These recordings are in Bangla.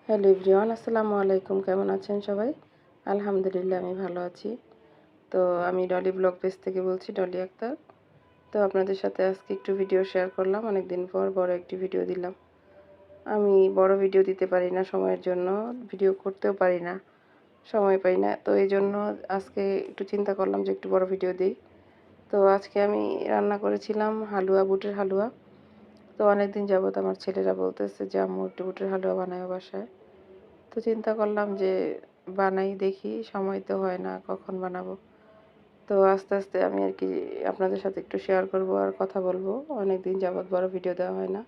হ্যালো এভরিওয়ান, আসসালামু আলাইকুম। কেমন আছেন সবাই? আলহামদুলিল্লাহ, আমি ভালো আছি। তো আমি ডলি ব্লগ পেজ থেকে বলছি, ডলি আক্তার। তো আপনাদের সাথে আজকে একটু ভিডিও শেয়ার করলাম। অনেক দিন পর বড় একটি ভিডিও দিলাম। আমি বড় ভিডিও দিতে পারি না সময়ের জন্য, ভিডিও করতেও পারি না, সময় পাই না। তো এই জন্য আজকে একটু চিন্তা করলাম যে একটু বড় ভিডিও দিই। তো আজকে আমি রান্না করেছিলাম হালুয়া, বুটের হালুয়া। তো অনেক দিন যাবত আমার ছেলেরা বলতেছে যে আম্মু একটু বুটের হালুয়া বানায় বাসায়। তো চিন্তা করলাম যে বানাই দেখি, সময় তো হয় না, কখন বানাবো। তো আস্তে আস্তে আমি আর কি আপনাদের সাথে একটু শেয়ার করব আর কথা বলবো। অনেক দিন যাবত বড় ভিডিও দেওয়া হয় না,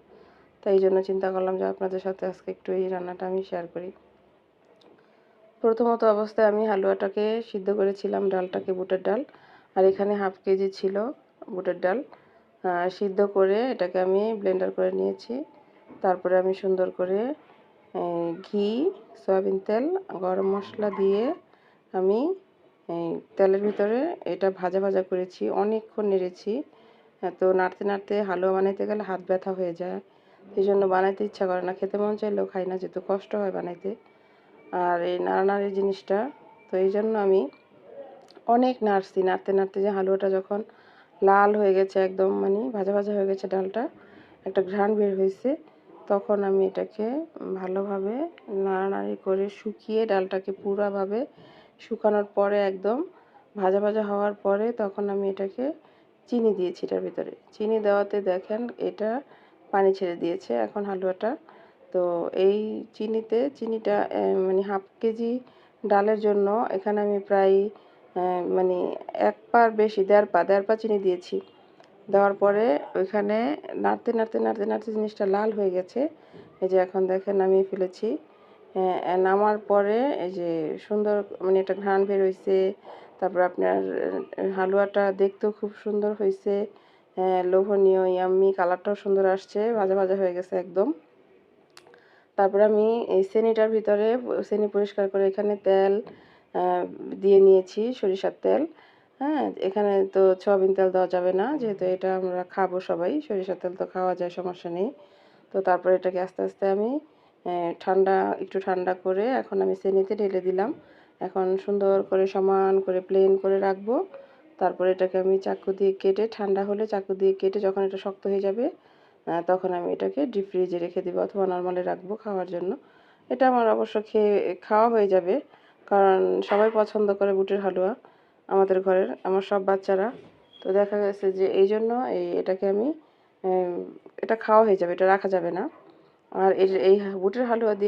তাই এই জন্য চিন্তা করলাম যে আপনাদের সাথে আজকে একটু এই রান্নাটা আমি শেয়ার করি। প্রথমত অবস্থায় আমি হালুয়াটাকে সিদ্ধ করেছিলাম, ডালটাকে, বুটের ডাল। আর এখানে হাফ কেজি ছিল বুটের ডাল। সিদ্ধ করে এটাকে আমি ব্লেন্ডার করে নিয়েছি। তারপরে আমি সুন্দর করে ঘি, সয়াবিন তেল, গরম মশলা দিয়ে আমি তেলের ভিতরে এটা ভাজা ভাজা করেছি, অনেকক্ষণ নেড়েছি। তো নাড়তে নাড়তে হালুয়া বানাইতে গেলে হাত ব্যথা হয়ে যায়, এই জন্য বানাইতে ইচ্ছা করে না, খেতে মন চাইলেও খাই না, যেহেতু কষ্ট হয় বানাইতে। আর এই নাড়ানাড়ি জিনিসটা, তো এই জন্য আমি অনেক নাড়ছি, নাড়তে নাড়তে যে হালুয়াটা যখন লাল হয়ে গেছে, একদম মানে ভাজা ভাজা হয়ে গেছে, ডালটা একটা ঘ্রাণ বের হয়েছে, তখন আমি এটাকে ভালোভাবে নাড়ানাড়ি করে শুকিয়ে ডালটাকে পুরাভাবে শুকানোর পরে, একদম ভাজা ভাজা হওয়ার পরে, তখন আমি এটাকে চিনি দিয়েছি এটার ভিতরে। চিনি দেওয়াতে দেখেন এটা পানি ছেড়ে দিয়েছে এখন হালুয়াটা। তো এই চিনিটা মানে হাফ কেজি ডালের জন্য এখানে আমি প্রায় মানে 1 পার বেশি, দেড় পা চিনি দিয়েছি। দেওয়ার পরে ওইখানে নাড়তে নাড়তে নাড়তে নাড়তে জিনিসটা লাল হয়ে গেছে। এই যে এখন দেখেন নামিয়ে ফেলেছি। নামার পরে এই যে সুন্দর মানে একটা ঘ্রাণ বের হয়েছে। তারপর আপনার হালুয়াটা দেখতেও খুব সুন্দর হয়েছে, লোভনীয়, ইয়াম্মি, কালারটাও সুন্দর আসছে, ভাজা ভাজা হয়ে গেছে একদম। তারপরে আমি এই সেনিটার ভিতরে সেনি পরিষ্কার করে এখানে তেল দিয়ে নিয়েছি, সরিষার তেল। হ্যাঁ, এখানে তো সয়াবিন তেল দেওয়া যাবে না, যেহেতু এটা আমরা খাবো সবাই, সরিষার তেল তো খাওয়া যায়, সমস্যা নেই। তো তারপরে এটাকে আস্তে আস্তে আমি একটু ঠান্ডা করে এখন আমি সেনিতে ঢেলে দিলাম। এখন সুন্দর করে সমান করে প্লেন করে রাখবো। তারপরে এটাকে আমি চাকু দিয়ে কেটে, ঠান্ডা হলে চাকু দিয়ে কেটে যখন এটা শক্ত হয়ে যাবে, তখন আমি এটাকে ডিপ ফ্রিজে রেখে দিব অথবা নর্মালে রাখবো খাওয়ার জন্য। এটা আমার অবশ্য খাওয়া হয়ে যাবে, কারণ সবাই পছন্দ করে বুটের হালুয়া আমাদের ঘরের, আমার সব বাচ্চারা। তো দেখা গেছে যে এই জন্য এটাকে আমি এটা খাওয়া হয়ে যাবে, এটা রাখা যাবে না। আর এই বুটের হালুয়া দিয়ে